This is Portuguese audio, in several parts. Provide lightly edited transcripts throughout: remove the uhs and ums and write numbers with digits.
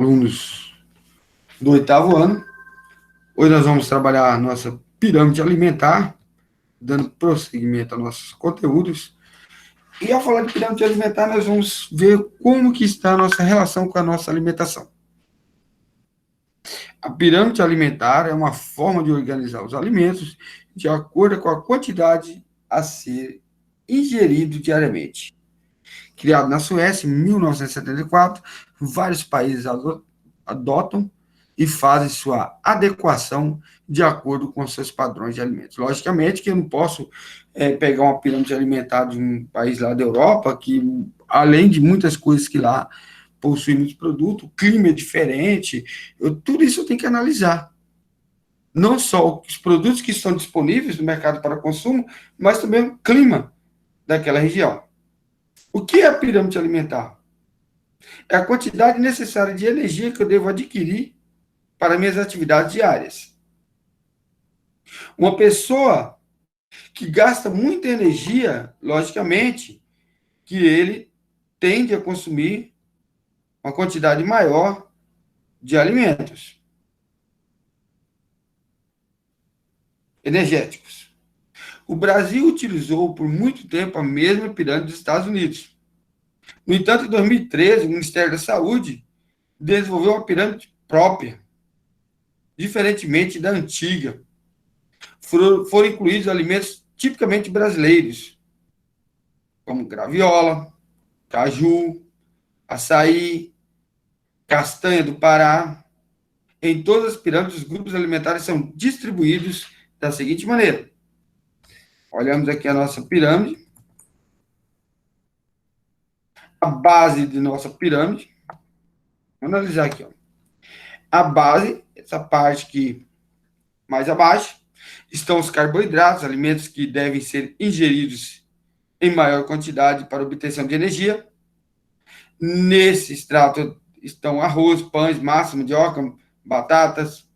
alunos do 8º ano. Hoje nós vamos trabalhar a nossa pirâmide alimentar, dando prosseguimento aos nossos conteúdos. E ao falar de pirâmide alimentar, nós vamos ver como que está a nossa relação com a nossa alimentação. A pirâmide alimentar é uma forma de organizar os alimentos de acordo com a quantidade a ser ingerido diariamente. Criado na Suécia em 1974, vários países adotam e fazem sua adequação de acordo com seus padrões de alimentos. Logicamente que eu não posso pegar uma pirâmide alimentar de um país lá da Europa, que além de muitas coisas que lá possuem muitos produtos, o clima é diferente, tudo isso eu tenho que analisar. Não só os produtos que estão disponíveis no mercado para consumo, mas também o clima daquela região. O que é a pirâmide alimentar? É a quantidade necessária de energia que eu devo adquirir para minhas atividades diárias. Uma pessoa que gasta muita energia, logicamente, que ele tende a consumir uma quantidade maior de alimentos energéticos. O Brasil utilizou por muito tempo a mesma pirâmide dos Estados Unidos. No entanto, em 2013, o Ministério da Saúde desenvolveu uma pirâmide própria, diferentemente da antiga. Foram incluídos alimentos tipicamente brasileiros, como graviola, caju, açaí, castanha do Pará. Em todas as pirâmides, os grupos alimentares são distribuídos da seguinte maneira. Olhamos aqui a nossa pirâmide. A base de nossa pirâmide. Vamos analisar aqui. Ó. A base, essa parte aqui mais abaixo, estão os carboidratos, alimentos que devem ser ingeridos em maior quantidade para obtenção de energia. Nesse extrato estão arroz, pães, massa, mandioca, batatas.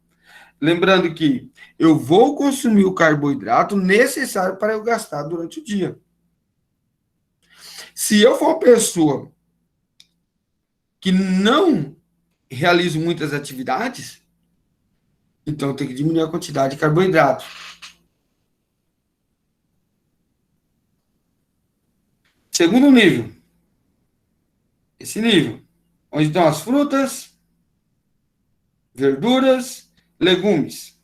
Lembrando que eu vou consumir o carboidrato necessário para eu gastar durante o dia. Se eu for uma pessoa que não realizo muitas atividades, então eu tenho que diminuir a quantidade de carboidrato. Segundo nível. Esse nível. Onde estão as frutas, verduras, legumes.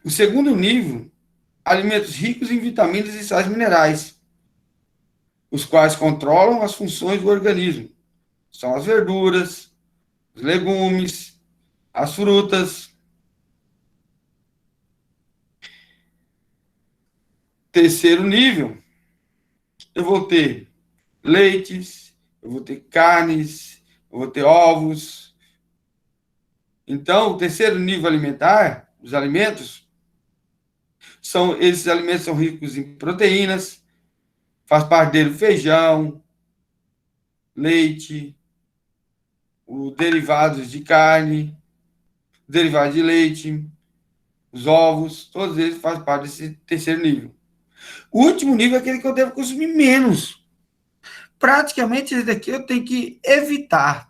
O segundo nível, alimentos ricos em vitaminas e sais minerais, os quais controlam as funções do organismo. São as verduras, os legumes, as frutas. Terceiro nível, eu vou ter leites, eu vou ter carnes, eu vou ter ovos. Então, o terceiro nível alimentar, os alimentos, esses alimentos são ricos em proteínas, faz parte dele o feijão, leite, os derivados de carne, derivados de leite, os ovos, todos eles fazem parte desse terceiro nível. O último nível é aquele que eu devo consumir menos. Praticamente, esse daqui eu tenho que evitar.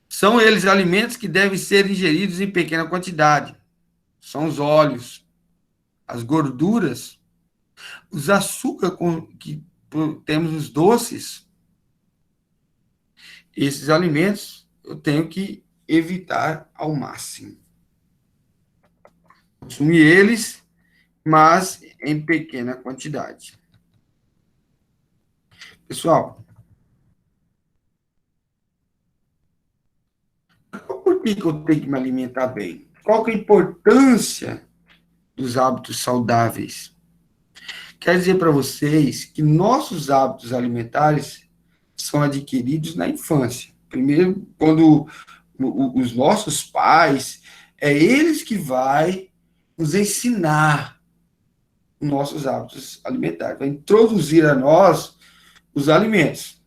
São eles alimentos que devem ser ingeridos em pequena quantidade. São os óleos, as gorduras, os açúcares que temos nos doces. Esses alimentos eu tenho que evitar ao máximo. Consumir eles, mas em pequena quantidade. Pessoal, por que eu tenho que me alimentar bem? Qual que é a importância dos hábitos saudáveis? Quero dizer para vocês que nossos hábitos alimentares são adquiridos na infância. Primeiro, quando os nossos pais, é eles que vai nos ensinar os nossos hábitos alimentares, vai introduzir a nós os alimentos.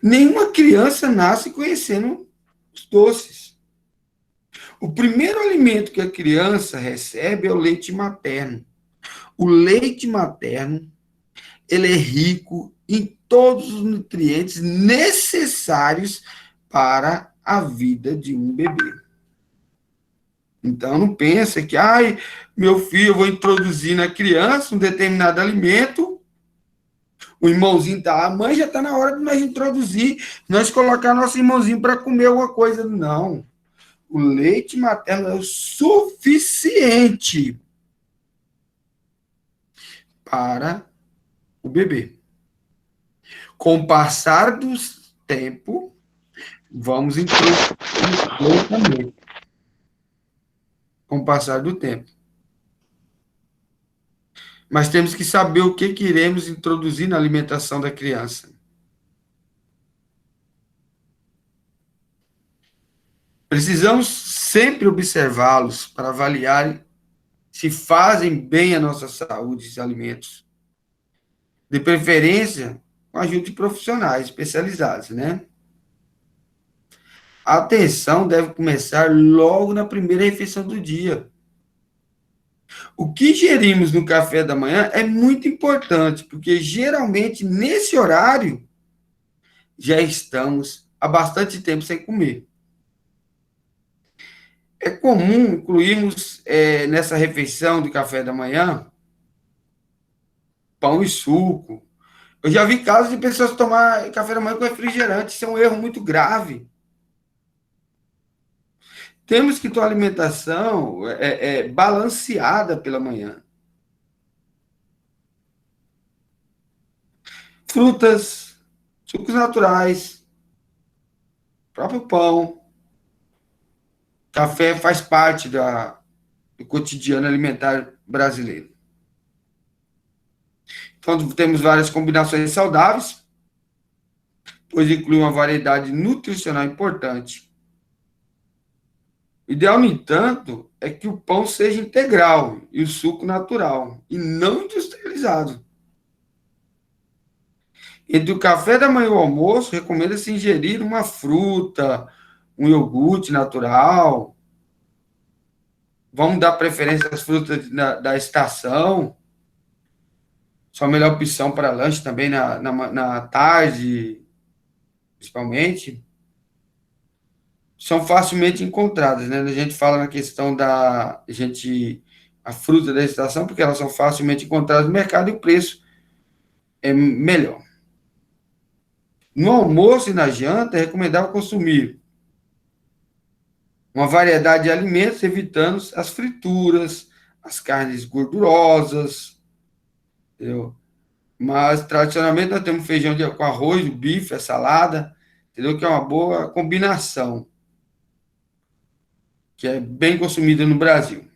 Nenhuma criança nasce conhecendo os doces. O primeiro alimento que a criança recebe é o leite materno. O leite materno, ele é rico em todos os nutrientes necessários para a vida de um bebê. Então, não pensa que, ai, meu filho, eu vou introduzir na criança um determinado alimento, o irmãozinho tá, a mãe já está na hora de nós introduzir, nós colocar nosso irmãozinho para comer alguma coisa. Não. O leite materno é o suficiente para o bebê. Com o passar do tempo, vamos introduzir também. Com o passar do tempo. Mas temos que saber o que iremos introduzir na alimentação da criança. Precisamos sempre observá-los para avaliar se fazem bem à nossa saúde esses alimentos. De preferência, com a ajuda de profissionais especializados, né? A atenção deve começar logo na primeira refeição do dia. O que ingerimos no café da manhã é muito importante, porque geralmente nesse horário já estamos há bastante tempo sem comer. É comum incluirmos nessa refeição de café da manhã pão e suco. Eu já vi casos de pessoas tomar café da manhã com refrigerante. Isso é um erro muito grave. Temos que ter uma alimentação balanceada pela manhã. Frutas, sucos naturais, próprio pão. Café faz parte do cotidiano alimentar brasileiro. Então, temos várias combinações saudáveis, pois inclui uma variedade nutricional importante. O ideal, no entanto, é que o pão seja integral e o suco natural, e não industrializado. Entre o café da manhã e o almoço, recomenda-se ingerir uma fruta, um iogurte natural. Vamos dar preferência às frutas da estação. São a melhor opção para lanche também na tarde, principalmente. São facilmente encontradas, né? A gente fala na questão a fruta da estação, porque elas são facilmente encontradas no mercado e o preço é melhor. No almoço e na janta, é recomendável consumir uma variedade de alimentos, evitando as frituras, as carnes gordurosas, entendeu? Mas, tradicionalmente, nós temos feijão com arroz, o bife, a salada, entendeu? Que é uma boa combinação, que é bem consumida no Brasil.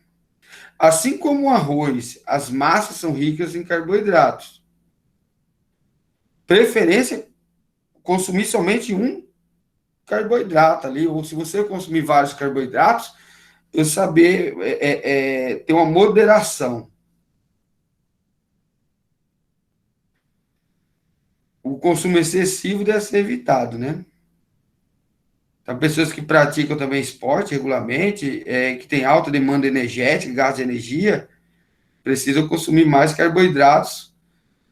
Assim como o arroz, as massas são ricas em carboidratos. Preferência, consumir somente um carboidrato ali, ou se você consumir vários carboidratos, eu saber ter uma moderação. O consumo excessivo deve ser evitado, né? Então, pessoas que praticam também esporte regularmente, que têm alta demanda energética, gasto de energia, precisam consumir mais carboidratos,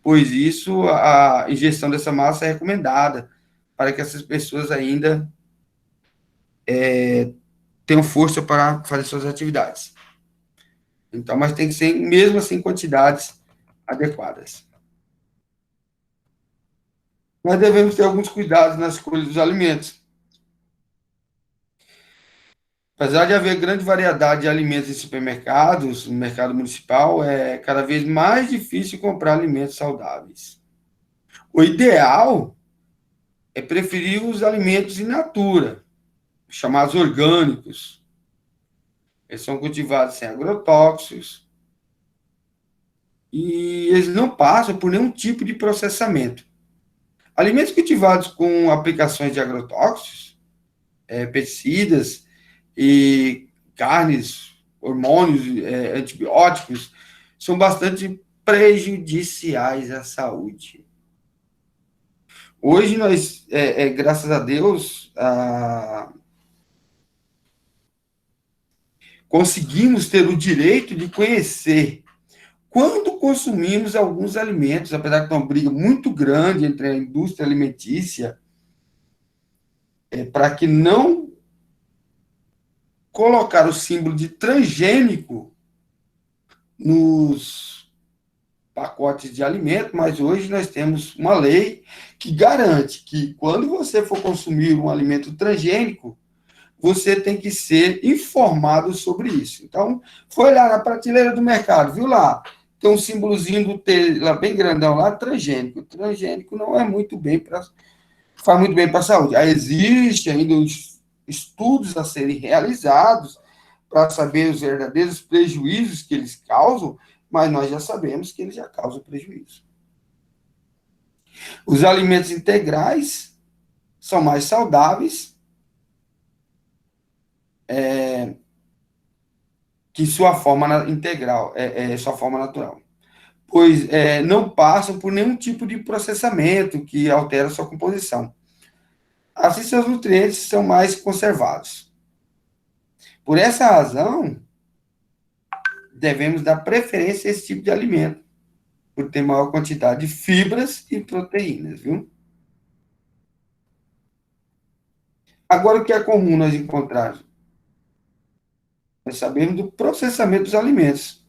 pois isso, a ingestão dessa massa é recomendada para que essas pessoas ainda tenham força para fazer suas atividades. Então, mas tem que ser, mesmo assim, quantidades adequadas. Nós devemos ter alguns cuidados na escolha dos alimentos. Apesar de haver grande variedade de alimentos em supermercados, no mercado municipal, é cada vez mais difícil comprar alimentos saudáveis. O ideal é preferir os alimentos in natura, chamados orgânicos. Eles são cultivados sem agrotóxicos e eles não passam por nenhum tipo de processamento. Alimentos cultivados com aplicações de agrotóxicos, pesticidas e carnes, hormônios, antibióticos, são bastante prejudiciais à saúde. Hoje nós, graças a Deus, conseguimos ter o direito de conhecer quando consumimos alguns alimentos, apesar de ter uma briga muito grande entre a indústria alimentícia, para que não colocar o símbolo de transgênico nos pacotes de alimento, mas hoje nós temos uma lei que garante que quando você for consumir um alimento transgênico, você tem que ser informado sobre isso. Então, foi lá na prateleira do mercado, viu lá? Tem um símbolozinho do T lá bem grandão lá, transgênico. Transgênico não é muito bem para faz muito bem para a saúde. Aí existe ainda os estudos a serem realizados para saber os verdadeiros prejuízos que eles causam, mas nós já sabemos que eles já causam prejuízo. Os alimentos integrais são mais saudáveis que sua forma integral, sua forma natural, pois não passam por nenhum tipo de processamento que altera sua composição. Assim, seus nutrientes são mais conservados. Por essa razão, devemos dar preferência a esse tipo de alimento, por ter maior quantidade de fibras e proteínas, viu? Agora, o que é comum nós encontrarmos? Nós sabemos do processamento dos alimentos.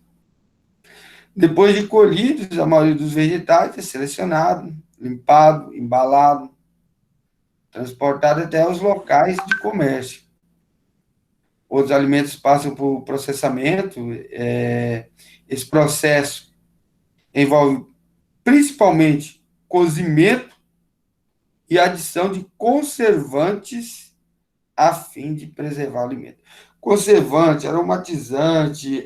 Depois de colhidos, a maioria dos vegetais é selecionado, limpado, embalado, transportado até os locais de comércio. Outros alimentos passam por processamento. Esse processo envolve principalmente cozimento e adição de conservantes a fim de preservar o alimento. Conservante, aromatizante,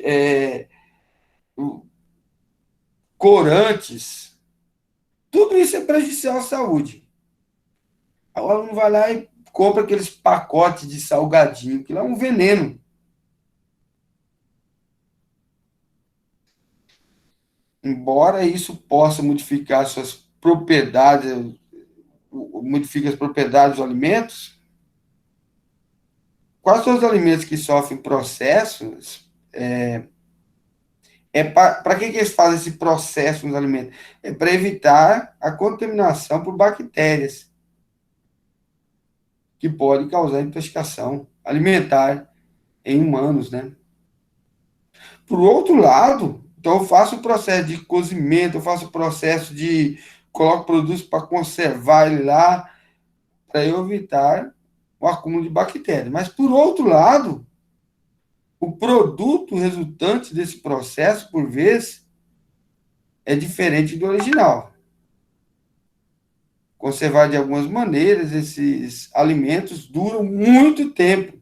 corantes, tudo isso é prejudicial à saúde. O aluno vai lá e compra aqueles pacotes de salgadinho, que lá é um veneno. Embora isso possa modificar suas propriedades, modifica as propriedades dos alimentos, quais são os alimentos que sofrem processos? Para que eles fazem esse processo nos alimentos? É para evitar a contaminação por bactérias, que pode causar intoxicação alimentar em humanos, né? Por outro lado, então eu faço o processo de cozimento, eu faço o processo de coloco produtos para conservar ele lá, para eu evitar o acúmulo de bactérias. Mas por outro lado, o produto resultante desse processo, por vezes, é diferente do original. Conservar de algumas maneiras, esses alimentos duram muito tempo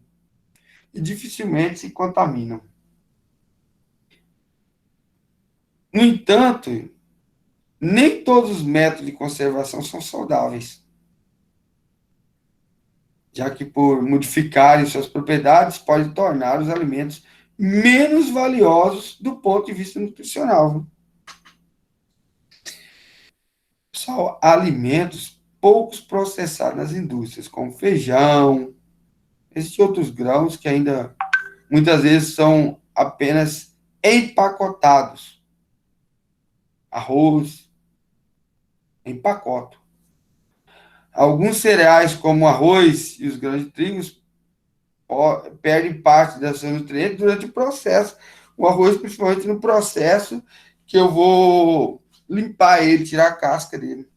e dificilmente se contaminam. No entanto, nem todos os métodos de conservação são saudáveis, já que por modificarem suas propriedades, pode tornar os alimentos menos valiosos do ponto de vista nutricional. Só alimentos poucos processados nas indústrias, como feijão, esses outros grãos que ainda muitas vezes são apenas empacotados. Arroz, empacoto. Alguns cereais, como o arroz e os grãos de trigo, perdem parte da sua nutrientes durante o processo. O arroz, principalmente no processo que eu vou limpar ele, tirar a casca dele.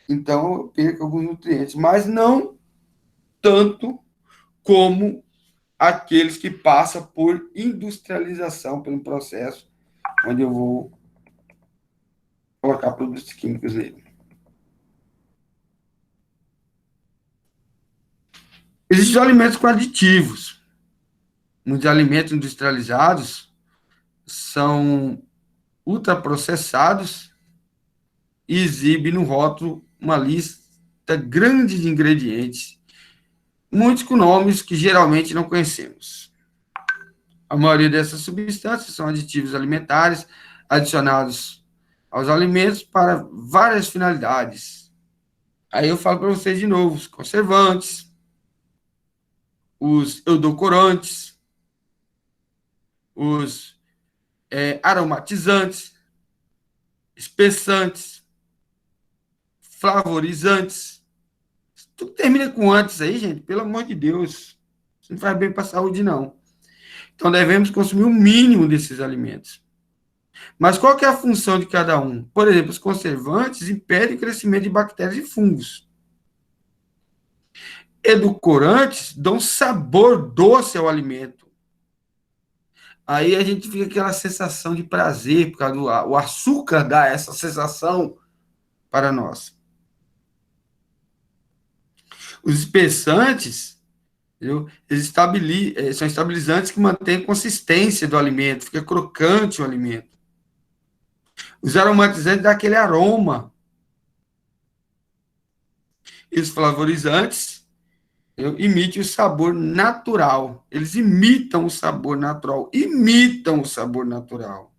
Então, eu perco alguns nutrientes, mas não tanto como aqueles que passam por industrialização, pelo processo, onde eu vou colocar produtos químicos nele. Existem alimentos com aditivos. Muitos alimentos industrializados são ultraprocessados e exibem no rótulo uma lista grande de ingredientes, muitos com nomes que geralmente não conhecemos. A maioria dessas substâncias são aditivos alimentares adicionados aos alimentos para várias finalidades. Aí eu falo para vocês de novo: os conservantes, os edulcorantes, os aromatizantes, espessantes, flavorizantes. Tudo termina com antes aí, gente, pelo amor de Deus. Isso não faz bem para a saúde, não. Então, devemos consumir o mínimo desses alimentos. Mas qual que é a função de cada um? Por exemplo, os conservantes impedem o crescimento de bactérias e fungos. Edulcorantes dão sabor doce ao alimento. Aí a gente fica aquela sensação de prazer, por causa do o açúcar dá essa sensação para nós. Os espessantes, entendeu? Eles são estabilizantes que mantêm a consistência do alimento, fica crocante o alimento. Os aromatizantes dão aquele aroma. E os flavorizantes imitam o sabor natural. Eles imitam o sabor natural. Imitam o sabor natural.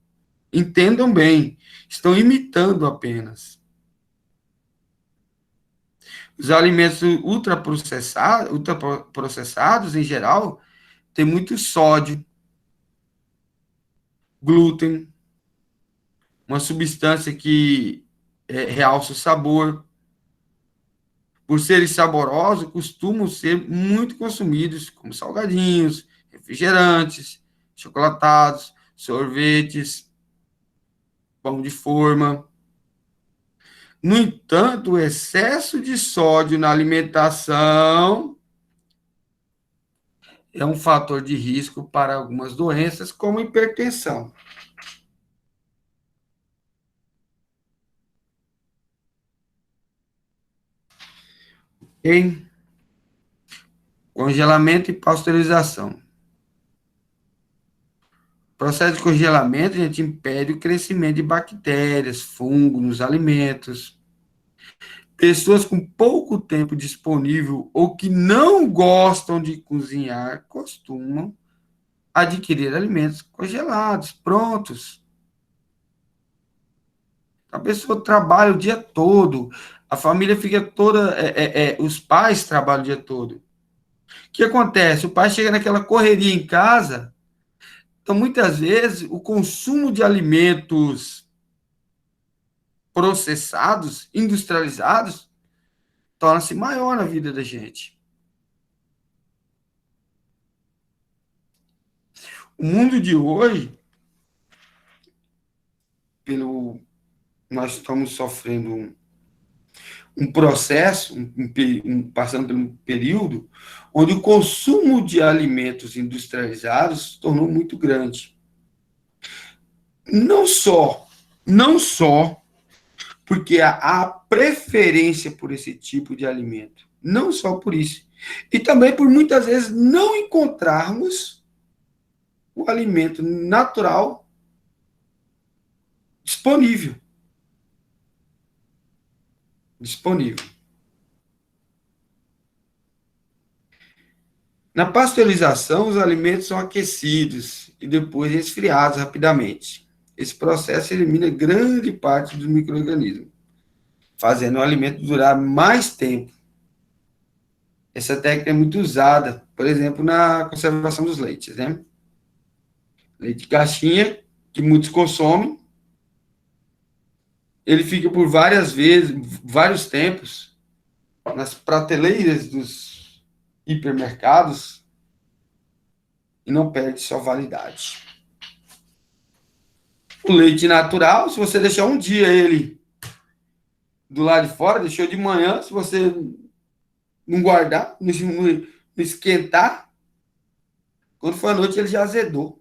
Entendam bem, estão imitando apenas. Os alimentos ultraprocessados, em geral, têm muito sódio, glúten, uma substância que realça o sabor. Por serem saborosos, costumam ser muito consumidos como salgadinhos, refrigerantes, chocolatados, sorvetes, pão de forma. No entanto, o excesso de sódio na alimentação é um fator de risco para algumas doenças, como hipertensão. Em congelamento e pasteurização. O processo de congelamento, a gente impede o crescimento de bactérias, fungos nos alimentos. Pessoas com pouco tempo disponível ou que não gostam de cozinhar costumam adquirir alimentos congelados, prontos. A pessoa trabalha o dia todo, a família fica toda, os pais trabalham o dia todo. O que acontece? O pai chega naquela correria em casa, então muitas vezes o consumo de alimentos processados, industrializados, torna-se maior na vida da gente. O mundo de hoje, pelo nós estamos sofrendo um processo, passando por um período, onde o consumo de alimentos industrializados se tornou muito grande. Não só porque há preferência por esse tipo de alimento, não só por isso, e também por muitas vezes não encontrarmos o alimento natural disponível. Disponível. Na pasteurização, os alimentos são aquecidos e depois resfriados rapidamente. Esse processo elimina grande parte dos micro-organismos, fazendo o alimento durar mais tempo. Essa técnica é muito usada, por exemplo, na conservação dos leites, né? Leite de caixinha, que muitos consomem, ele fica por várias vezes, vários tempos, nas prateleiras dos hipermercados e não perde sua validade. O leite natural, se você deixar um dia ele do lado de fora, deixou de manhã, se você não guardar, não esquentar, quando for à noite ele já azedou.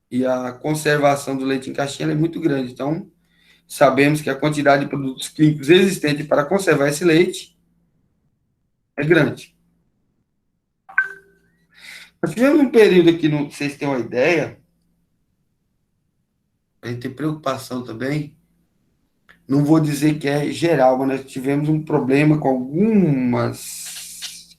E a conservação do leite em caixinha é muito grande. Então, sabemos que a quantidade de produtos químicos existente para conservar esse leite é grande. Nós tivemos um período aqui, não sei se tem uma ideia, a gente tem preocupação também, não vou dizer que é geral, mas nós tivemos um problema com algumas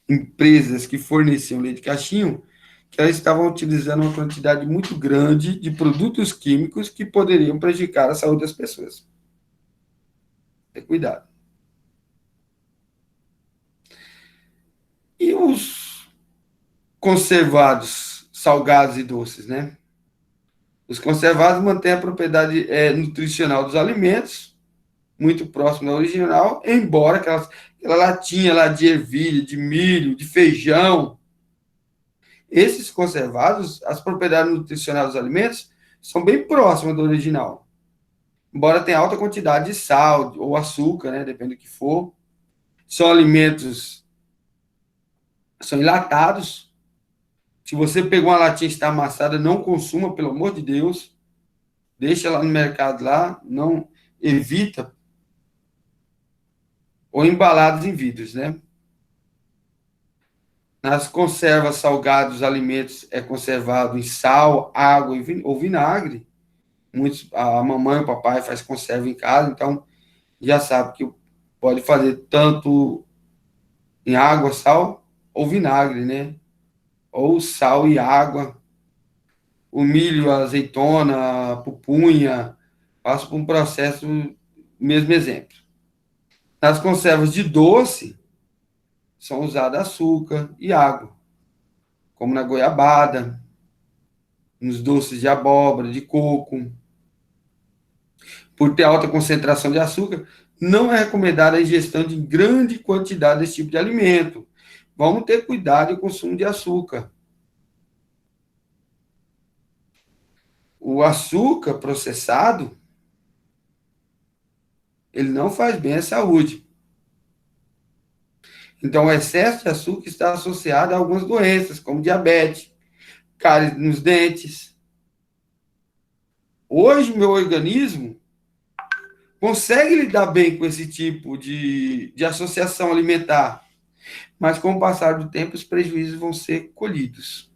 empresas que forneciam leite caixinho, que elas estavam utilizando uma quantidade muito grande de produtos químicos que poderiam prejudicar a saúde das pessoas. Ter cuidado. E os conservados salgados e doces, né? Os conservados mantêm a propriedade nutricional dos alimentos, muito próximo da original, embora aquela latinha lá de ervilha, de milho, de feijão, esses conservados, as propriedades nutricionais dos alimentos são bem próximas do original, embora tenha alta quantidade de sal ou açúcar, né, depende do que for. São alimentos, são enlatados. Se você pegou uma latinha e está amassada, não consuma, pelo amor de Deus. Deixa lá no mercado lá, não evita. Ou embalados em vidros, né? Nas conservas salgadas, os alimentos é conservado em sal, água ou vinagre. Muitos, a mamãe e o papai faz conserva em casa, então já sabe que pode fazer tanto em água, sal ou vinagre, né? Ou sal e água. O milho, a azeitona, a pupunha, passa por um processo, mesmo exemplo. Nas conservas de doce, são usados açúcar e água, como na goiabada, nos doces de abóbora, de coco. Por ter alta concentração de açúcar, não é recomendada a ingestão de grande quantidade desse tipo de alimento. Vamos ter cuidado com o consumo de açúcar. O açúcar processado, ele não faz bem à saúde. Então, o excesso de açúcar está associado a algumas doenças, como diabetes, cárie nos dentes. Hoje, meu organismo consegue lidar bem com esse tipo de associação alimentar, mas com o passar do tempo, os prejuízos vão ser colhidos.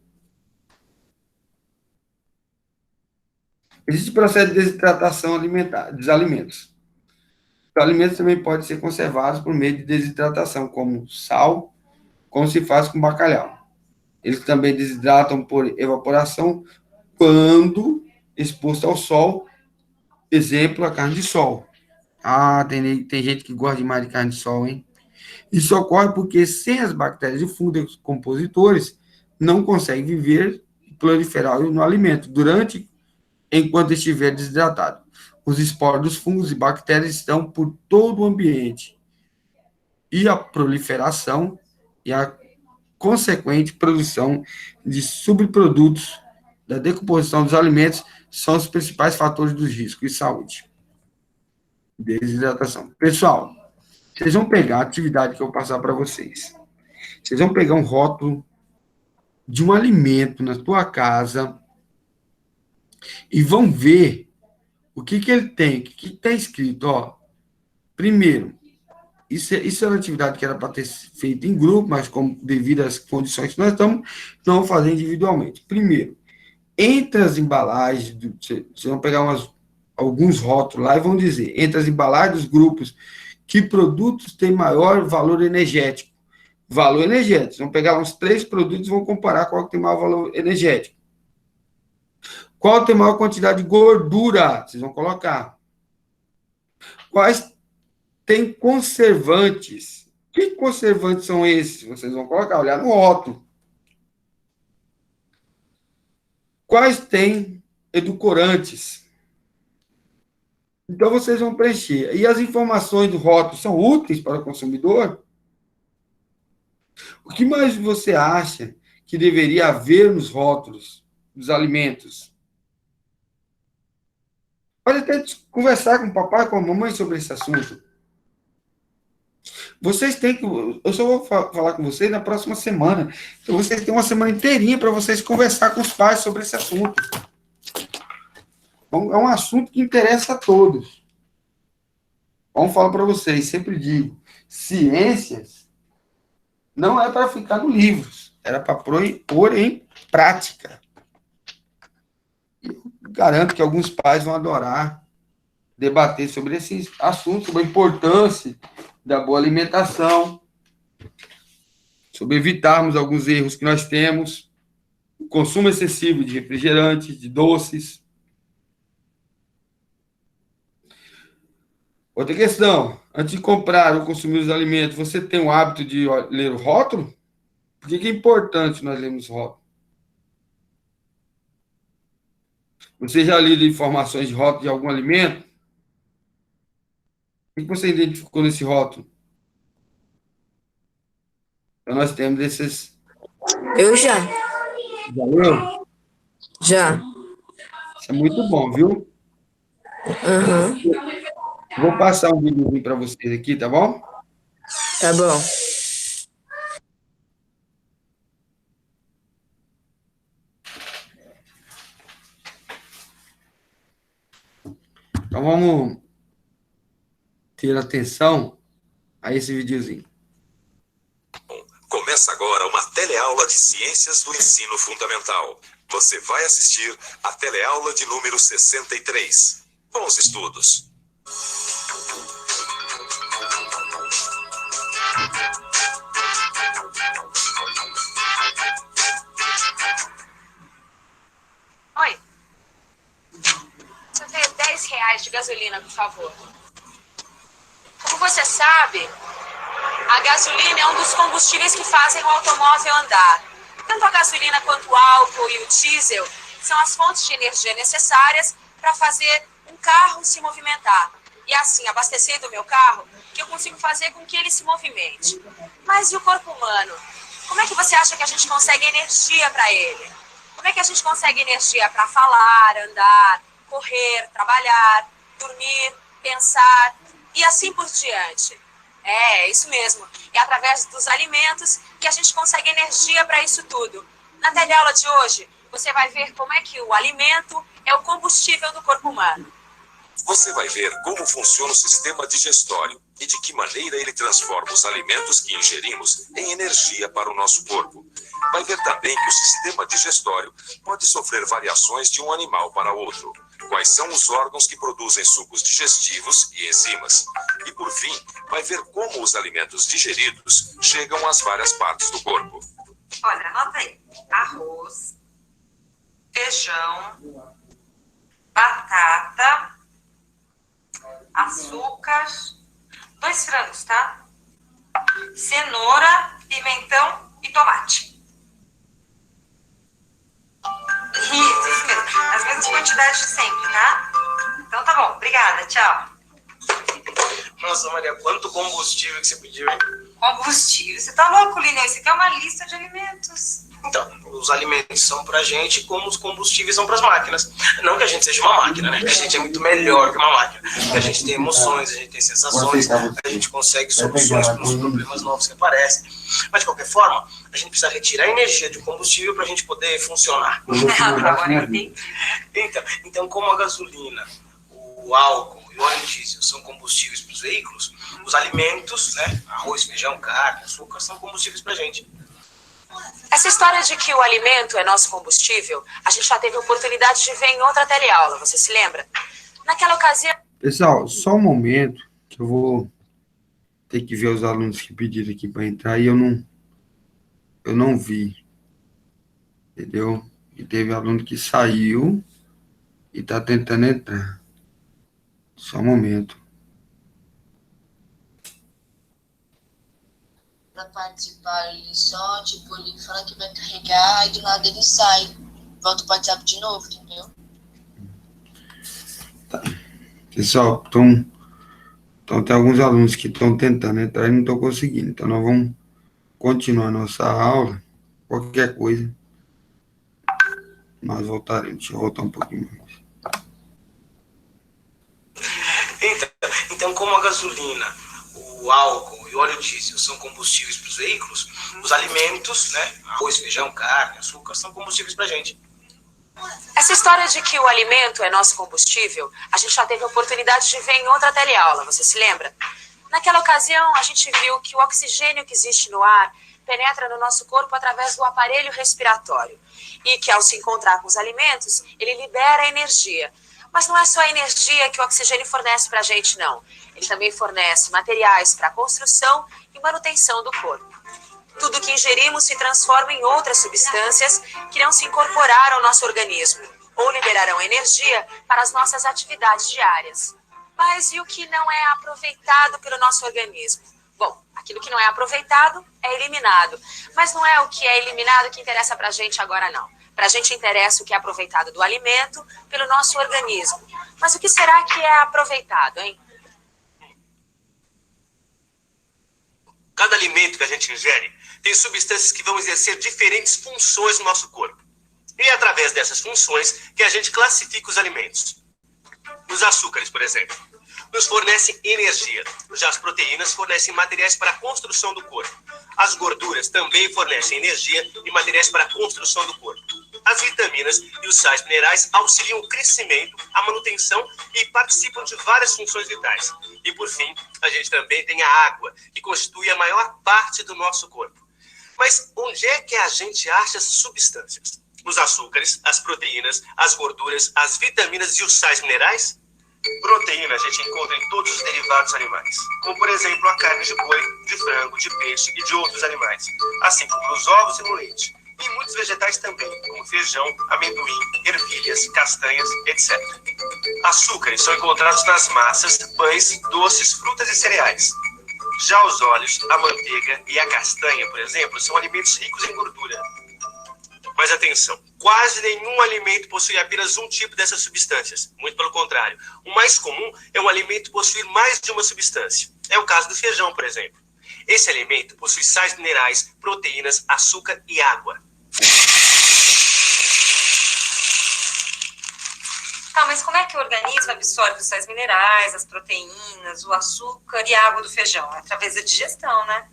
Existe processo de desidratação alimentar dos alimentos. Os alimentos também podem ser conservados por meio de desidratação, como sal, como se faz com bacalhau. Eles também desidratam por evaporação quando exposto ao sol, exemplo, a carne de sol. Ah, tem gente que gosta demais de carne de sol, hein? Isso ocorre porque sem as bactérias e fungos compositores, não consegue viver e proliferar no alimento enquanto estiver desidratado. Os esporos dos fungos e bactérias estão por todo o ambiente. E a proliferação e a consequente produção de subprodutos da decomposição dos alimentos são os principais fatores dos riscos de saúde. Desidratação. Pessoal, vocês vão pegar a atividade que eu vou passar para vocês. Vocês vão pegar um rótulo de um alimento na tua casa e vão ver o que ele tem, o que está escrito. Ó, primeiro, isso é uma atividade que era para ter feito em grupo, mas como devido às condições que nós estamos, nós vamos fazer individualmente. Primeiro, entre as embalagens, vocês vão pegar alguns rótulos lá e vão dizer, entre as embalagens dos grupos, que produtos têm maior valor energético. Valor energético. Vocês vão pegar uns 3 produtos e vão comparar qual que tem maior valor energético. Qual tem maior quantidade de gordura? Vocês vão colocar. Quais tem conservantes? Que conservantes são esses? Vocês vão colocar, olhar no rótulo. Quais tem edulcorantes? Então, vocês vão preencher. E as informações do rótulo são úteis para o consumidor? O que mais você acha que deveria haver nos rótulos dos alimentos? Pode até conversar com o papai, com a mamãe sobre esse assunto. Vocês têm que. Eu só vou falar com vocês na próxima semana. Então, vocês têm uma semana inteirinha para vocês conversar com os pais sobre esse assunto. É um assunto que interessa a todos. Vamos falar para vocês, sempre digo: ciências não é para ficar no livros, era para pôr em prática. Eu garanto que alguns pais vão adorar debater sobre esse assunto, sobre a importância da boa alimentação, sobre evitarmos alguns erros que nós temos, o consumo excessivo de refrigerantes, de doces. Outra questão, antes de comprar ou consumir os alimentos, você tem o hábito de ler o rótulo? Por que é importante nós lermos o rótulo? Você já leu informações de rótulo de algum alimento? O que você identificou nesse rótulo? Então, nós temos esses... Eu já. Já leu? Já. Isso é muito bom, viu? Aham. Vou passar um vídeo para vocês aqui, tá bom? Tá bom. Então, vamos ter atenção a esse videozinho. Começa agora uma teleaula de Ciências do Ensino Fundamental. Você vai assistir a teleaula de número 63. Bons estudos! Oi. Você tem R$10 de gasolina, por favor. Como você sabe, a gasolina é um dos combustíveis que fazem o automóvel andar. Tanto a gasolina quanto o álcool e o diesel são as fontes de energia necessárias para fazer um carro se movimentar. E assim, abastecendo o meu carro, que eu consigo fazer com que ele se movimente. Mas e o corpo humano? Como é que você acha que a gente consegue energia para ele? Como é que a gente consegue energia para falar, andar, correr, trabalhar, dormir, pensar e assim por diante? É isso mesmo. É através dos alimentos que a gente consegue energia para isso tudo. Na teleaula de hoje, você vai ver como é que o alimento é o combustível do corpo humano. Você vai ver como funciona o sistema digestório e de que maneira ele transforma os alimentos que ingerimos em energia para o nosso corpo. Vai ver também que o sistema digestório pode sofrer variações de um animal para outro. Quais são os órgãos que produzem sucos digestivos e enzimas. E, por fim, vai ver como os alimentos digeridos chegam às várias partes do corpo. Olha, anota aí. Arroz, feijão, batata, açúcar, 2 frangos, tá? Cenoura, pimentão e tomate. Isso mesmo. As mesmas quantidades de sempre, tá? Então tá bom, obrigada, tchau. Nossa, Maria, quanto combustível que você pediu, hein? Combustível, você tá louco, Lineu? Isso aqui é uma lista de alimentos. Então, os alimentos são pra gente como os combustíveis são pras máquinas. Não que a gente seja uma máquina, né? Que a gente é muito melhor que uma máquina. Que a gente tem emoções, a gente tem sensações, a gente consegue soluções para os problemas novos que aparecem. Mas, de qualquer forma, a gente precisa retirar a energia de um combustível pra gente poder funcionar. Agora eu entendi. Então, como a gasolina, o álcool e o óleo diesel são combustíveis para os veículos, os alimentos, né? Arroz, feijão, carne, açúcar, são combustíveis pra gente. Essa história de que o alimento é nosso combustível, a gente já teve a oportunidade de ver em outra teleaula, você se lembra? Naquela ocasião... Pessoal, só um momento que eu vou ter que ver os alunos que pediram aqui para entrar e eu não vi, entendeu? E teve aluno que saiu e está tentando entrar. Só um momento. Para participar, ele só, tipo, ele fala que vai carregar e do nada ele sai. Volta o WhatsApp de novo, entendeu? Tá. Pessoal, então tem alguns alunos que estão tentando entrar e não estão conseguindo. Então nós vamos continuar a nossa aula. Qualquer coisa, nós voltaremos. Deixa eu voltar um pouquinho mais. Então, como a gasolina, o álcool e o óleo diesel são combustíveis para os veículos, os alimentos, né? Arroz, feijão, carne, açúcar, são combustíveis pra gente. Essa história de que o alimento é nosso combustível, a gente já teve a oportunidade de ver em outra teleaula, você se lembra? Naquela ocasião, a gente viu que o oxigênio que existe no ar penetra no nosso corpo através do aparelho respiratório e que, ao se encontrar com os alimentos, ele libera energia. Mas não é só a energia que o oxigênio fornece para a gente, não. Ele também fornece materiais para a construção e manutenção do corpo. Tudo que ingerimos se transforma em outras substâncias que irão se incorporar ao nosso organismo ou liberarão energia para as nossas atividades diárias. Mas e o que não é aproveitado pelo nosso organismo? Bom, aquilo que não é aproveitado é eliminado. Mas não é o que é eliminado que interessa para a gente agora, não. Para a gente interessa o que é aproveitado do alimento pelo nosso organismo. Mas o que será que é aproveitado, hein? Cada alimento que a gente ingere tem substâncias que vão exercer diferentes funções no nosso corpo. E é através dessas funções que a gente classifica os alimentos. Os açúcares, por exemplo, nos fornecem energia. Já as proteínas fornecem materiais para a construção do corpo. As gorduras também fornecem energia e materiais para a construção do corpo. As vitaminas e os sais minerais auxiliam o crescimento, a manutenção e participam de várias funções vitais. E por fim, a gente também tem a água, que constitui a maior parte do nosso corpo. Mas onde é que a gente acha essas substâncias? Os açúcares, as proteínas, as gorduras, as vitaminas e os sais minerais? Proteína a gente encontra em todos os derivados animais, como por exemplo a carne de boi, de frango, de peixe e de outros animais, assim como nos ovos e no leite. E muitos vegetais também, como feijão, amendoim, ervilhas, castanhas, etc. Açúcares são encontrados nas massas, pães, doces, frutas e cereais. Já os óleos, a manteiga e a castanha, por exemplo, são alimentos ricos em gordura. Mas atenção, quase nenhum alimento possui apenas um tipo dessas substâncias. Muito pelo contrário. O mais comum é um alimento possuir mais de uma substância. É o caso do feijão, por exemplo. Esse alimento possui sais minerais, proteínas, açúcar e água. Tá, mas como é que o organismo absorve os sais minerais, as proteínas, o açúcar e a água do feijão? Através da digestão, né?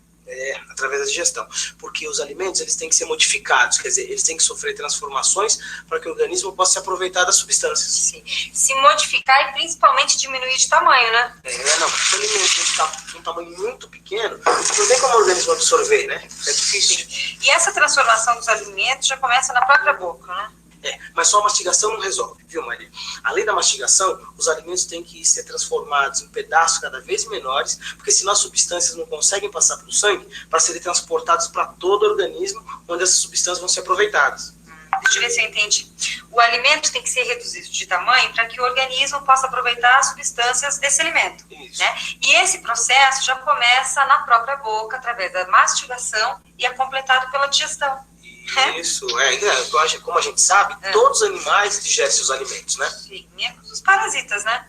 Através da digestão. Porque os alimentos eles têm que ser modificados, quer dizer, eles têm que sofrer transformações para que o organismo possa se aproveitar das substâncias. Sim. Se modificar e principalmente diminuir de tamanho, né? Não, se o alimento está com um tamanho muito pequeno, não tem como o organismo absorver, né? É difícil. Sim. E essa transformação dos alimentos já começa na própria boca, né? Mas só a mastigação não resolve, viu, Maria? Além da mastigação, os alimentos têm que ser transformados em pedaços cada vez menores, porque senão as substâncias não conseguem passar pelo sangue para serem transportados para todo o organismo, onde essas substâncias vão ser aproveitadas. Deixa eu ver se eu entendi. O alimento tem que ser reduzido de tamanho para que o organismo possa aproveitar as substâncias desse alimento. Isso. Né? E esse processo já começa na própria boca, através da mastigação, e é completado pela digestão. Isso, como a gente sabe, todos os animais digerem seus alimentos, né? Sim, menos os parasitas, né?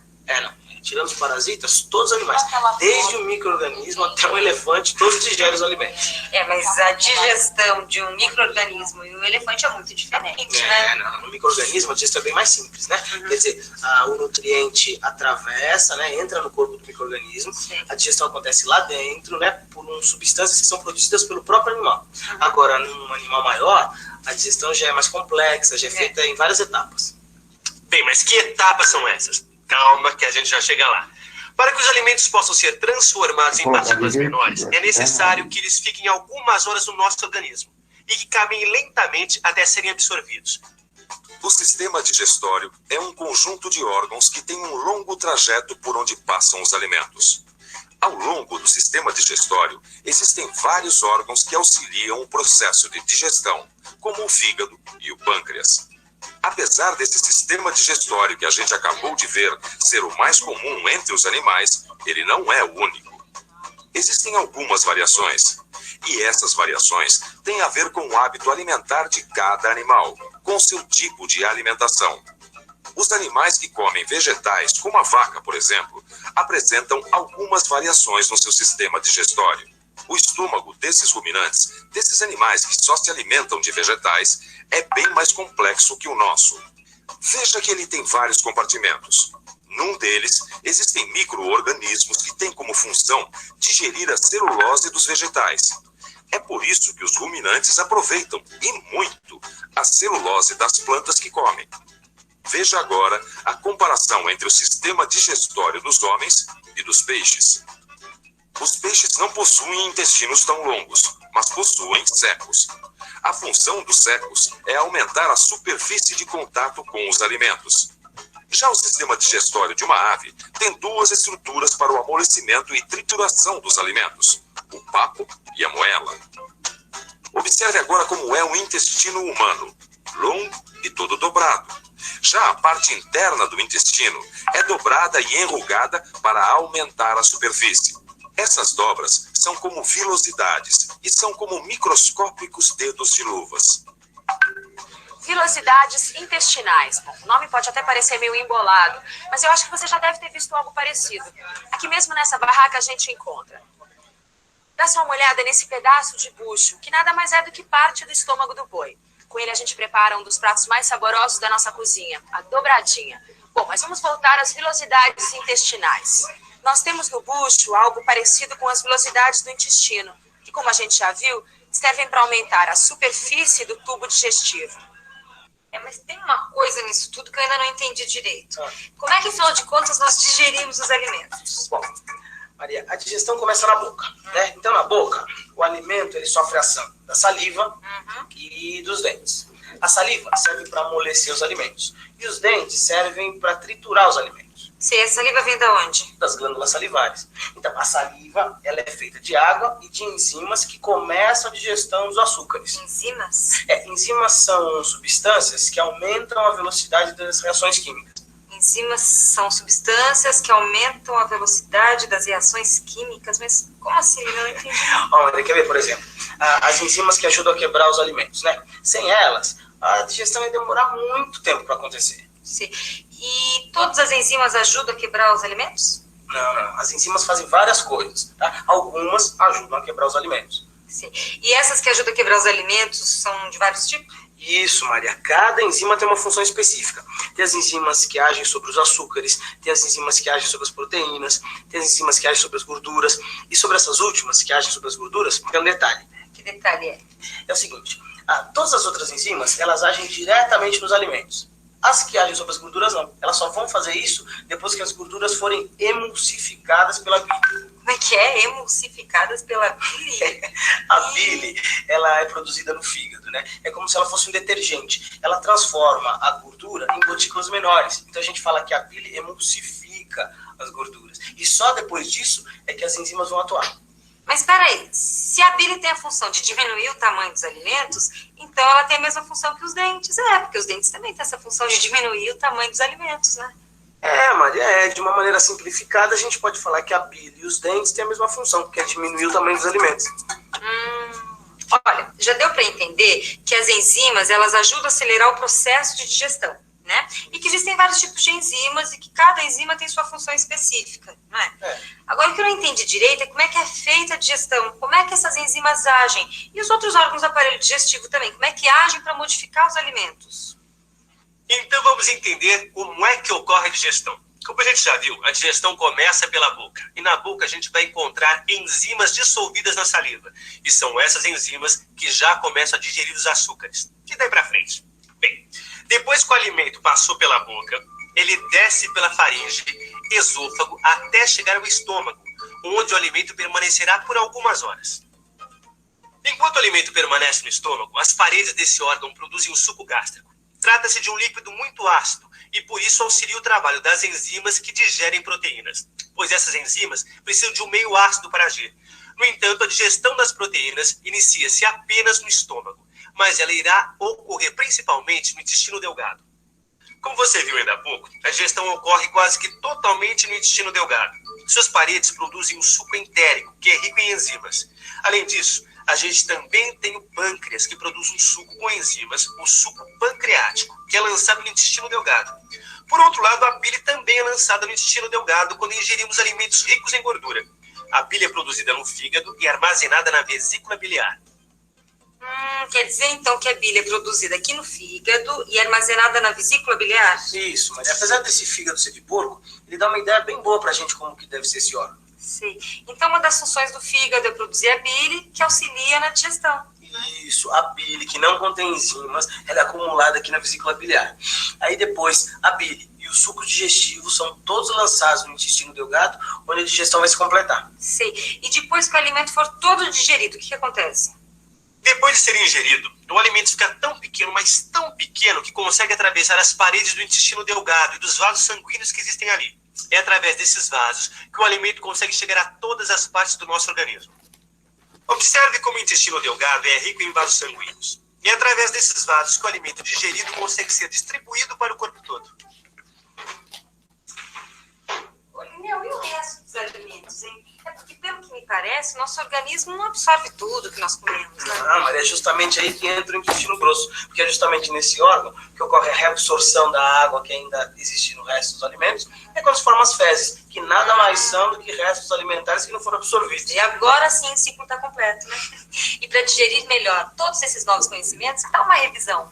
Tirando os parasitas, todos os animais, desde o micro-organismo até o elefante, todos digerem os alimentos. Mas a digestão de um micro-organismo e um elefante é muito diferente, né? No micro-organismo a digestão é bem mais simples, né? Quer dizer, o nutriente atravessa, né, entra no corpo do micro-organismo, a digestão acontece lá dentro, né, por substâncias que são produzidas pelo próprio animal. Agora, num animal maior, a digestão já é mais complexa, já é feita em várias etapas. Bem, mas que etapas são essas? Calma que a gente já chega lá. Para que os alimentos possam ser transformados em partículas menores, é necessário que eles fiquem algumas horas no nosso organismo e que caminhem lentamente até serem absorvidos. O sistema digestório é um conjunto de órgãos que tem um longo trajeto por onde passam os alimentos. Ao longo do sistema digestório, existem vários órgãos que auxiliam o processo de digestão, como o fígado e o pâncreas. Apesar desse sistema digestório que a gente acabou de ver ser o mais comum entre os animais, ele não é o único. Existem algumas variações, e essas variações têm a ver com o hábito alimentar de cada animal, com seu tipo de alimentação. Os animais que comem vegetais, como a vaca, por exemplo, apresentam algumas variações no seu sistema digestório. O estômago desses ruminantes, desses animais que só se alimentam de vegetais, é bem mais complexo que o nosso. Veja que ele tem vários compartimentos. Num deles, existem micro-organismos que têm como função digerir a celulose dos vegetais. É por isso que os ruminantes aproveitam, e muito, a celulose das plantas que comem. Veja agora a comparação entre o sistema digestório dos homens e dos peixes. Os peixes não possuem intestinos tão longos, mas possuem secos. A função dos secos é aumentar a superfície de contato com os alimentos. Já o sistema digestório de uma ave tem duas estruturas para o amolecimento e trituração dos alimentos, o papo e a moela. Observe agora como é o intestino humano, longo e todo dobrado. Já a parte interna do intestino é dobrada e enrugada para aumentar a superfície. Essas dobras são como vilosidades e são como microscópicos dedos de luvas. Vilosidades intestinais. Bom, o nome pode até parecer meio embolado, mas eu acho que você já deve ter visto algo parecido. Aqui mesmo nessa barraca a gente encontra. Dá só uma olhada nesse pedaço de bucho, que nada mais é do que parte do estômago do boi. Com ele a gente prepara um dos pratos mais saborosos da nossa cozinha, a dobradinha. Bom, mas vamos voltar às vilosidades intestinais. Nós temos no bucho algo parecido com as vilosidades do intestino, que, como a gente já viu, servem para aumentar a superfície do tubo digestivo. Mas tem uma coisa nisso tudo que eu ainda não entendi direito. Como é que, afinal de contas, nós digerimos os alimentos? Bom, Maria, a digestão começa na boca, né? Então, na boca, o alimento ele sofre ação da saliva e dos dentes. A saliva serve para amolecer os alimentos e os dentes servem para triturar os alimentos. Se a saliva vem da onde? Das glândulas salivares. Então, a saliva ela é feita de água e de enzimas que começam a digestão dos açúcares. Enzimas? Enzimas são substâncias que aumentam a velocidade das reações químicas. Enzimas são substâncias que aumentam a velocidade das reações químicas? Mas como assim? Eu não entendi. Olha, quer ver, por exemplo, as enzimas que ajudam a quebrar os alimentos, né? Sem elas, a digestão ia demorar muito tempo para acontecer. Sim. E todas as enzimas ajudam a quebrar os alimentos? Não. As enzimas fazem várias coisas, tá? Algumas ajudam a quebrar os alimentos. Sim. E essas que ajudam a quebrar os alimentos são de vários tipos? Isso, Maria. Cada enzima tem uma função específica. Tem as enzimas que agem sobre os açúcares, tem as enzimas que agem sobre as proteínas, tem as enzimas que agem sobre as gorduras. E sobre essas últimas, que agem sobre as gorduras, tem um detalhe. Que detalhe é? É o seguinte, todas as outras enzimas, elas agem diretamente nos alimentos. As que agem sobre as gorduras, não. Elas só vão fazer isso depois que as gorduras forem emulsificadas pela bile. Como é que é? Emulsificadas pela bile? A bile, ela é produzida no fígado, né? É como se ela fosse um detergente. Ela transforma a gordura em gotículas menores. Então a gente fala que a bile emulsifica as gorduras. E só depois disso é que as enzimas vão atuar. Mas peraí, se a bile tem a função de diminuir o tamanho dos alimentos, então ela tem a mesma função que os dentes. Porque os dentes também têm essa função de diminuir o tamanho dos alimentos, né? Maria, de uma maneira simplificada, a gente pode falar que a bile e os dentes têm a mesma função, que é diminuir o tamanho dos alimentos. Olha, já deu para entender que as enzimas, elas ajudam a acelerar o processo de digestão, né? E que existem vários tipos de enzimas e que cada enzima tem sua função específica, não é? Agora, o que eu não entendi direito é como é que é feita a digestão, como é que essas enzimas agem, e os outros órgãos do aparelho digestivo também, como é que agem para modificar os alimentos. Então vamos entender como é que ocorre a digestão. Como a gente já viu, a digestão começa pela boca. E na boca a gente vai encontrar enzimas dissolvidas na saliva. E são essas enzimas que já começam a digerir os açúcares. E daí para frente? Bem, depois que o alimento passou pela boca, ele desce pela faringe, esôfago, até chegar ao estômago, onde o alimento permanecerá por algumas horas. Enquanto o alimento permanece no estômago, as paredes desse órgão produzem um suco gástrico. Trata-se de um líquido muito ácido e por isso auxilia o trabalho das enzimas que digerem proteínas, pois essas enzimas precisam de um meio ácido para agir. No entanto, a digestão das proteínas inicia-se apenas no estômago, mas ela irá ocorrer principalmente no intestino delgado. Como você viu ainda há pouco, a digestão ocorre quase que totalmente no intestino delgado. Suas paredes produzem um suco entérico, que é rico em enzimas. Além disso, a gente também tem o pâncreas, que produz um suco com enzimas, o suco pancreático, que é lançado no intestino delgado. Por outro lado, a bile também é lançada no intestino delgado quando ingerimos alimentos ricos em gordura. A bile é produzida no fígado e armazenada na vesícula biliar. Quer dizer, então, que a bile é produzida aqui no fígado e armazenada na vesícula biliar? Isso, mas apesar desse fígado ser de porco, ele dá uma ideia bem boa pra gente como que deve ser esse órgão. Sim. Então, uma das funções do fígado é produzir a bile, que auxilia na digestão. Isso, a bile, que não contém enzimas, ela é acumulada aqui na vesícula biliar. Aí depois, a bile e o suco digestivo são todos lançados no intestino delgado, onde a digestão vai se completar. Sei. E depois que o alimento for todo digerido, o que acontece? Depois de ser ingerido, o alimento fica tão pequeno, mas tão pequeno, que consegue atravessar as paredes do intestino delgado e dos vasos sanguíneos que existem ali. É através desses vasos que o alimento consegue chegar a todas as partes do nosso organismo. Observe como o intestino delgado é rico em vasos sanguíneos. E é através desses vasos que o alimento digerido consegue ser distribuído para o corpo todo. E o resto? os alimentos, hein? É porque, pelo que me parece, nosso organismo não absorve tudo que nós comemos, né? Ah, mas é justamente aí que entra o intestino grosso, porque é justamente nesse órgão que ocorre a reabsorção da água que ainda existe no resto dos alimentos, é quando se formam as fezes, que nada mais são do que restos alimentares que não foram absorvidos. E agora sim o ciclo está completo, né? E para digerir melhor todos esses novos conhecimentos, dá uma revisão.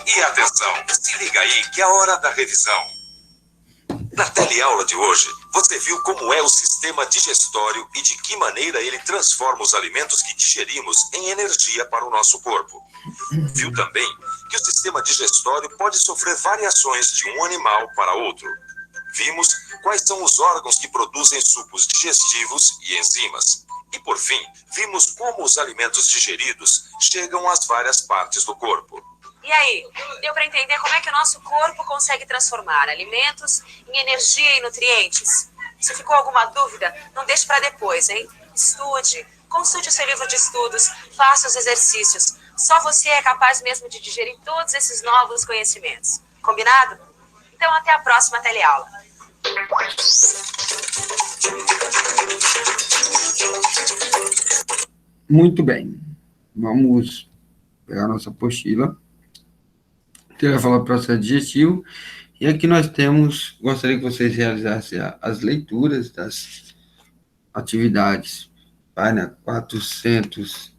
E atenção, se liga aí que é a hora da revisão. Na teleaula de hoje, você viu como é o sistema digestório e de que maneira ele transforma os alimentos que digerimos em energia para o nosso corpo. Viu também que o sistema digestório pode sofrer variações de um animal para outro. Vimos quais são os órgãos que produzem sucos digestivos e enzimas. E, por fim, vimos como os alimentos digeridos chegam às várias partes do corpo. E aí, deu para entender como é que o nosso corpo consegue transformar alimentos em energia e nutrientes? Se ficou alguma dúvida, não deixe para depois, hein? Estude, consulte o seu livro de estudos, faça os exercícios. Só você é capaz mesmo de digerir todos esses novos conhecimentos. Combinado? Então, até a próxima teleaula. Muito bem. Vamos pegar a nossa apostila. Ele vai falar do processo digestivo. E aqui nós temos, gostaria que vocês realizassem as leituras das atividades. Página 400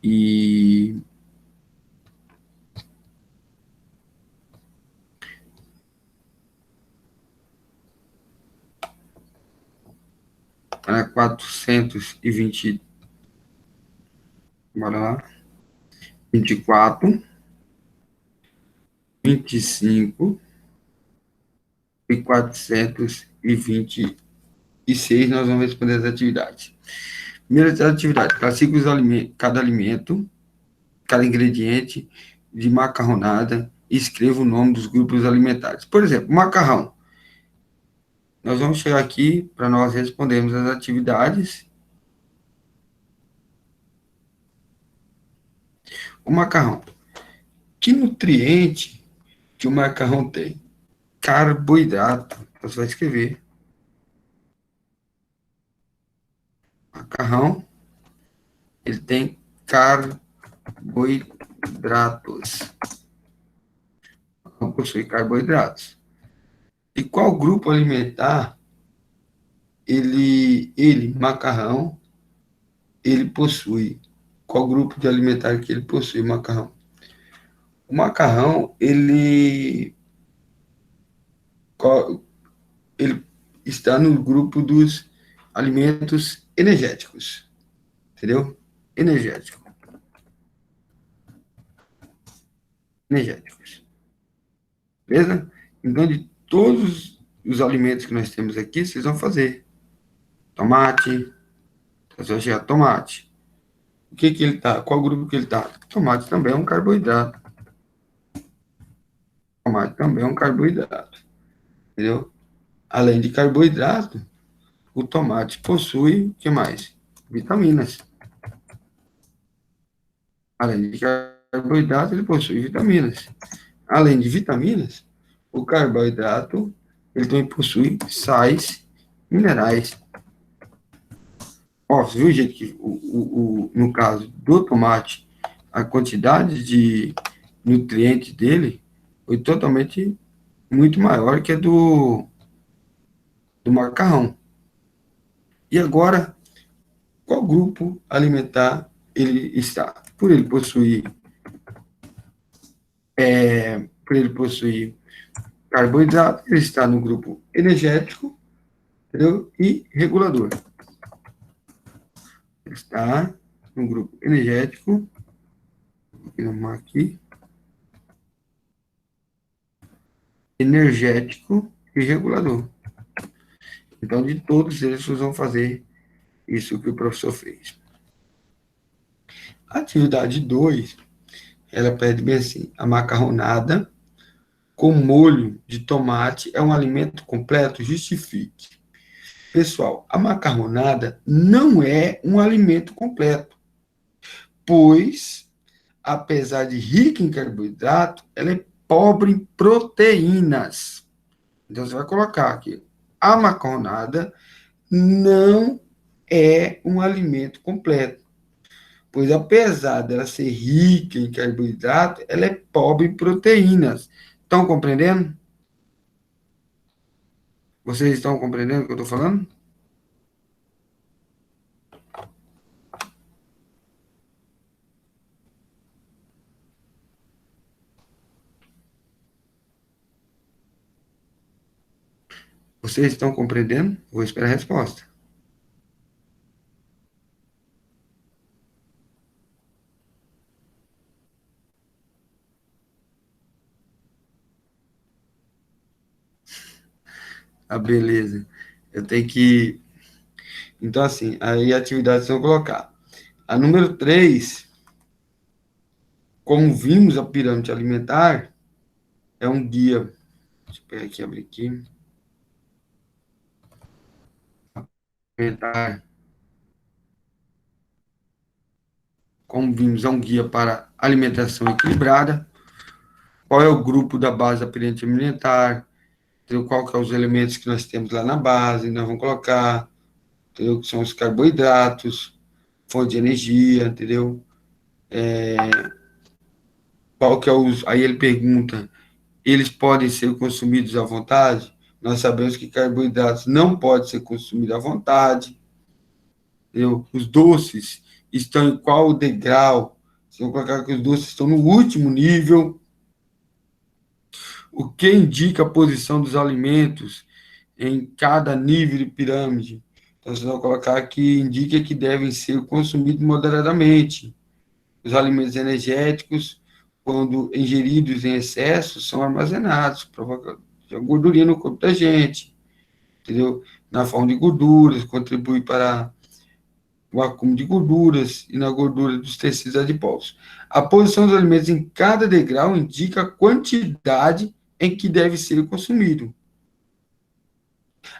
e... Página 420... Bora lá. 24... 25 e 426, nós vamos responder as atividades. Primeira atividade, classifique cada alimento, cada ingrediente de macarronada e escreva o nome dos grupos alimentares. Por exemplo, macarrão. Nós vamos chegar aqui para nós respondermos as atividades. O macarrão. Que nutriente que o macarrão tem? Carboidrato. Você vai escrever. Macarrão, ele tem carboidratos. Não possui carboidratos. E qual grupo alimentar macarrão, ele possui? Qual grupo de alimentar que ele possui, macarrão? O macarrão, ele está no grupo dos alimentos energéticos. Entendeu? Energéticos. Beleza? Então, de todos os alimentos que nós temos aqui, vocês vão fazer. Tomate. Você vai chegar tomate. O que ele está? Qual grupo que ele está? Tomate também é um carboidrato. Tomate também é um carboidrato. Entendeu? Além de carboidrato, o tomate possui, o que mais? Vitaminas. Além de carboidrato, ele possui vitaminas. Além de vitaminas, o carboidrato, ele também possui sais minerais. Ó, você viu o jeito que, no caso do tomate, a quantidade de nutrientes dele foi totalmente muito maior que a do macarrão. E agora, qual grupo alimentar ele está? Por ele possuir carboidrato, ele está no grupo energético, entendeu? E regulador. Ele está no grupo energético, vou arrumar aqui, energético e regulador. Então, de todos eles, vocês vão fazer isso que o professor fez. A atividade 2, ela pede bem assim: a macarronada com molho de tomate é um alimento completo? Justifique. Pessoal, a macarronada não é um alimento completo, pois, apesar de rica em carboidrato, ela é pobre em proteínas. Então, você vai colocar aqui, a macarronada não é um alimento completo, pois apesar dela ser rica em carboidrato, ela é pobre em proteínas. Estão compreendendo? Vocês estão compreendendo o que eu estou falando? Vocês estão compreendendo? Vou esperar a resposta. Ah, beleza. Eu tenho que... Então, assim, aí atividades vão colocar. A número 3, como vimos a pirâmide alimentar, é um guia. Deixa eu pegar aqui, abrir aqui. Alimentar. Como vimos, é um guia para alimentação equilibrada. Qual é o grupo da base da pirâmide alimentar? Entendeu? Qual que são os elementos que nós temos lá na base? Nós vamos colocar, entendeu? Que são os carboidratos, fonte de energia, entendeu? Qual que é os... Aí ele pergunta, eles podem ser consumidos à vontade? Nós sabemos que carboidratos não podem ser consumidos à vontade, entendeu? Os doces estão em qual degrau? Se eu colocar que os doces estão no último nível, o que indica a posição dos alimentos em cada nível de pirâmide? Então, vocês vão colocar que indica que devem ser consumidos moderadamente. Os alimentos energéticos, quando ingeridos em excesso, são armazenados, provocando gordurinha no corpo da gente, entendeu? Na forma de gorduras, contribui para o acúmulo de gorduras e na gordura dos tecidos adiposos. A posição dos alimentos em cada degrau indica a quantidade em que deve ser consumido.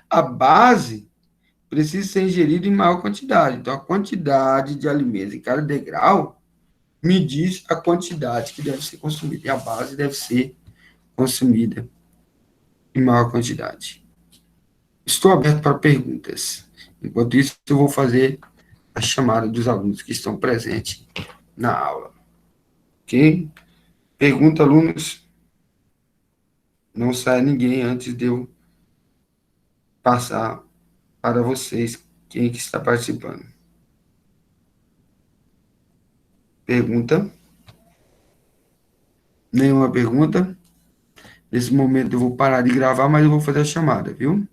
A base precisa ser ingerida em maior quantidade. Então, a quantidade de alimentos em cada degrau me diz a quantidade que deve ser consumida. E a base deve ser consumida em maior quantidade. Estou aberto para perguntas. Enquanto isso, eu vou fazer a chamada dos alunos que estão presentes na aula. Ok? Pergunta, alunos. Não sai ninguém antes de eu passar para vocês quem que está participando. Pergunta? Nenhuma pergunta? Nesse momento eu vou parar de gravar, mas eu vou fazer a chamada, viu?